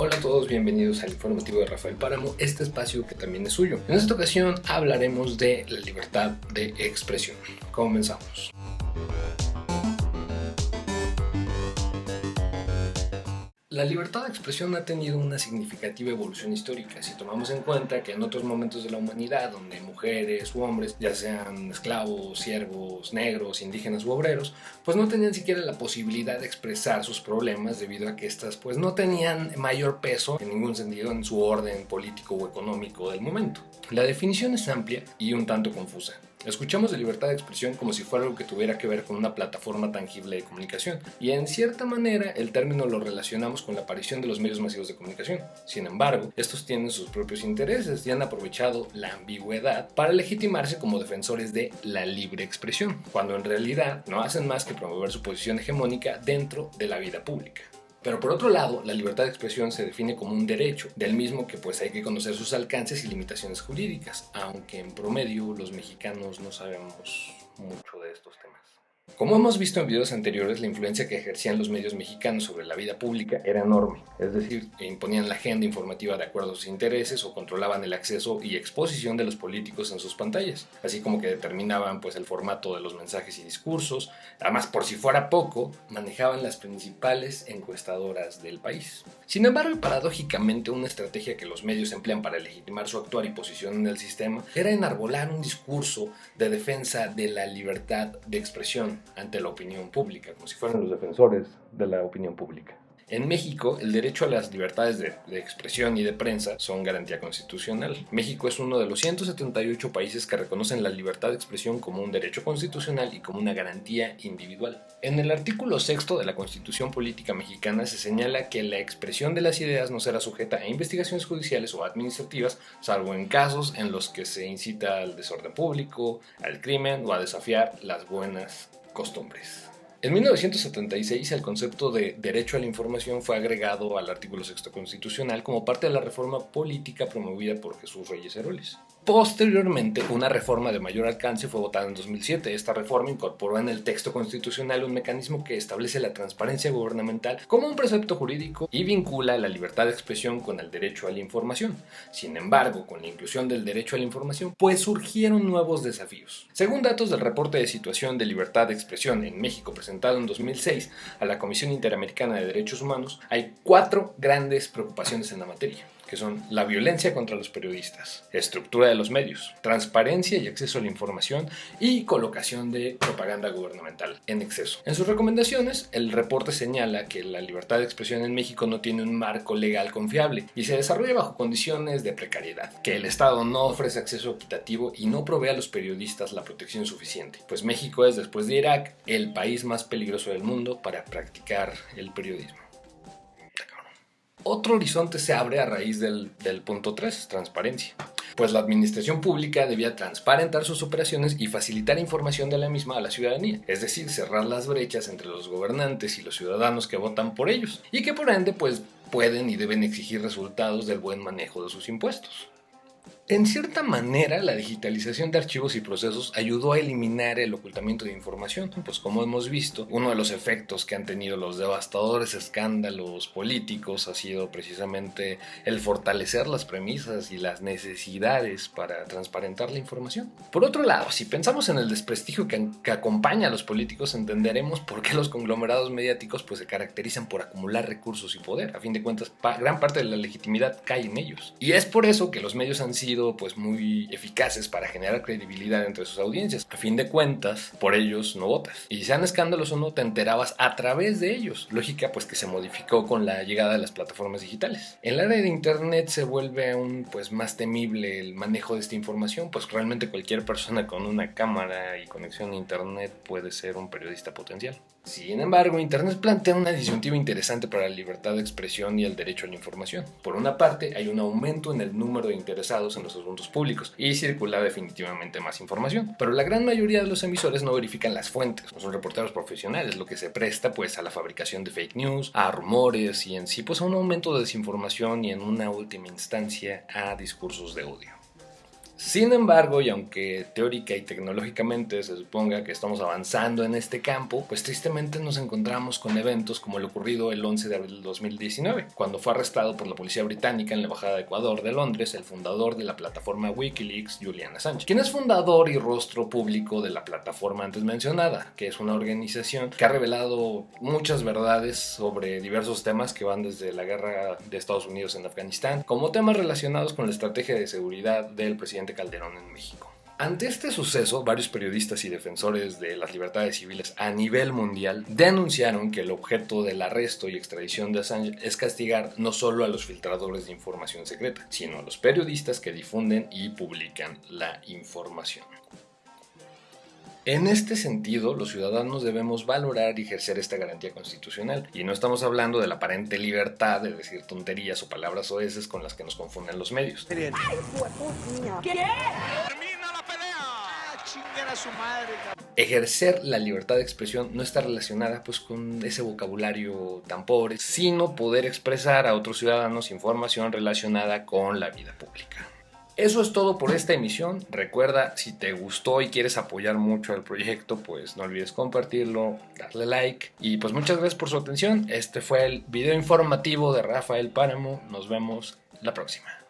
Hola a todos, bienvenidos al informativo de Rafael Páramo, este espacio que también es suyo. En esta ocasión hablaremos de la libertad de expresión. Comenzamos. La libertad de expresión ha tenido una significativa evolución histórica, si tomamos en cuenta que en otros momentos de la humanidad, donde mujeres u hombres, ya sean esclavos, siervos, negros, indígenas u obreros, pues no tenían siquiera la posibilidad de expresar sus problemas debido a que estas pues no tenían mayor peso en ningún sentido en su orden político o económico del momento. La definición es amplia y un tanto confusa. Escuchamos de libertad de expresión como si fuera algo que tuviera que ver con una plataforma tangible de comunicación, y en cierta manera el término lo relacionamos con la aparición de los medios masivos de comunicación. Sin embargo, estos tienen sus propios intereses y han aprovechado la ambigüedad para legitimarse como defensores de la libre expresión, cuando en realidad no hacen más que promover su posición hegemónica dentro de la vida pública. Pero por otro lado, la libertad de expresión se define como un derecho, del mismo que pues hay que conocer sus alcances y limitaciones jurídicas, aunque en promedio los mexicanos no sabemos mucho de estos temas. Como hemos visto en videos anteriores, la influencia que ejercían los medios mexicanos sobre la vida pública era enorme, es decir, imponían la agenda informativa de acuerdo a sus intereses o controlaban el acceso y exposición de los políticos en sus pantallas, así como que determinaban pues el formato de los mensajes y discursos. Además, por si fuera poco, manejaban las principales encuestadoras del país. Sin embargo, paradójicamente, una estrategia que los medios emplean para legitimar su actuar y posición en el sistema era enarbolar un discurso de defensa de la libertad de expresión ante la opinión pública, como si fueran los defensores de la opinión pública. En México, el derecho a las libertades de expresión y de prensa son garantía constitucional. México es uno de los 178 países que reconocen la libertad de expresión como un derecho constitucional y como una garantía individual. En el artículo 6 de la Constitución Política Mexicana se señala que la expresión de las ideas no será sujeta a investigaciones judiciales o administrativas, salvo en casos en los que se incita al desorden público, al crimen o a desafiar las buenas costumbres. En 1976, el concepto de derecho a la información fue agregado al artículo 6 constitucional como parte de la reforma política promovida por Jesús Reyes Heroles. Posteriormente, una reforma de mayor alcance fue votada en 2007. Esta reforma incorporó en el texto constitucional un mecanismo que establece la transparencia gubernamental como un precepto jurídico y vincula la libertad de expresión con el derecho a la información. Sin embargo, con la inclusión del derecho a la información, pues surgieron nuevos desafíos. Según datos del reporte de situación de libertad de expresión en México presentado en 2006 a la Comisión Interamericana de Derechos Humanos, hay 4 grandes preocupaciones en la materia, que son la violencia contra los periodistas, estructura de los medios, transparencia y acceso a la información y colocación de propaganda gubernamental en exceso. En sus recomendaciones, el reporte señala que la libertad de expresión en México no tiene un marco legal confiable y se desarrolla bajo condiciones de precariedad, que el Estado no ofrece acceso equitativo y no provee a los periodistas la protección suficiente, pues México es, después de Irak, el país más peligroso del mundo para practicar el periodismo. Otro horizonte se abre a raíz del punto 3, transparencia. Pues la administración pública debía transparentar sus operaciones y facilitar información de la misma a la ciudadanía, es decir, cerrar las brechas entre los gobernantes y los ciudadanos que votan por ellos, y que por ende pues pueden y deben exigir resultados del buen manejo de sus impuestos. En cierta manera, la digitalización de archivos y procesos ayudó a eliminar el ocultamiento de información, pues como hemos visto, uno de los efectos que han tenido los devastadores escándalos políticos ha sido precisamente el fortalecer las premisas y las necesidades para transparentar la información. Por otro lado, si pensamos en el desprestigio que acompaña a los políticos, entenderemos por qué los conglomerados mediáticos pues se caracterizan por acumular recursos y poder. A fin de cuentas, gran parte de la legitimidad cae en ellos. Y es por eso que los medios han sido pues muy eficaces para generar credibilidad entre sus audiencias. A fin de cuentas, por ellos no votas. Y sean escándalos o no, te enterabas a través de ellos. Lógica pues que se modificó con la llegada de las plataformas digitales. En la área de internet se vuelve aún pues más temible el manejo de esta información, pues realmente cualquier persona con una cámara y conexión a internet puede ser un periodista potencial. Sin embargo, Internet plantea una disyuntiva interesante para la libertad de expresión y el derecho a la información. Por una parte, hay un aumento en el número de interesados en los asuntos públicos y circula definitivamente más información, pero la gran mayoría de los emisores no verifican las fuentes, no son reporteros profesionales, lo que se presta pues a la fabricación de fake news, a rumores y en sí pues a un aumento de desinformación y en una última instancia a discursos de odio. Sin embargo, y aunque teórica y tecnológicamente se suponga que estamos avanzando en este campo, pues tristemente nos encontramos con eventos como el ocurrido el 11 de abril de 2019, cuando fue arrestado por la policía británica en la Embajada de Ecuador de Londres el fundador de la plataforma Wikileaks, Julian Assange, quien es fundador y rostro público de la plataforma antes mencionada, que es una organización que ha revelado muchas verdades sobre diversos temas que van desde la guerra de Estados Unidos en Afganistán, como temas relacionados con la estrategia de seguridad del presidente Calderón en México. Ante este suceso, varios periodistas y defensores de las libertades civiles a nivel mundial denunciaron que el objeto del arresto y extradición de Assange es castigar no solo a los filtradores de información secreta, sino a los periodistas que difunden y publican la información. En este sentido, los ciudadanos debemos valorar y ejercer esta garantía constitucional, y no estamos hablando de la aparente libertad de decir tonterías o palabras soeces con las que nos confunden los medios. ¡Ay, ¿qué? ¡Termina la pelea! ¡Chinguen a su madre! Ejercer la libertad de expresión no está relacionada pues con ese vocabulario tan pobre, sino poder expresar a otros ciudadanos información relacionada con la vida pública. Eso es todo por esta emisión. Recuerda, si te gustó y quieres apoyar mucho al proyecto, pues no olvides compartirlo, darle like y pues muchas gracias por su atención. Este fue el video informativo de Rafael Páramo. Nos vemos la próxima.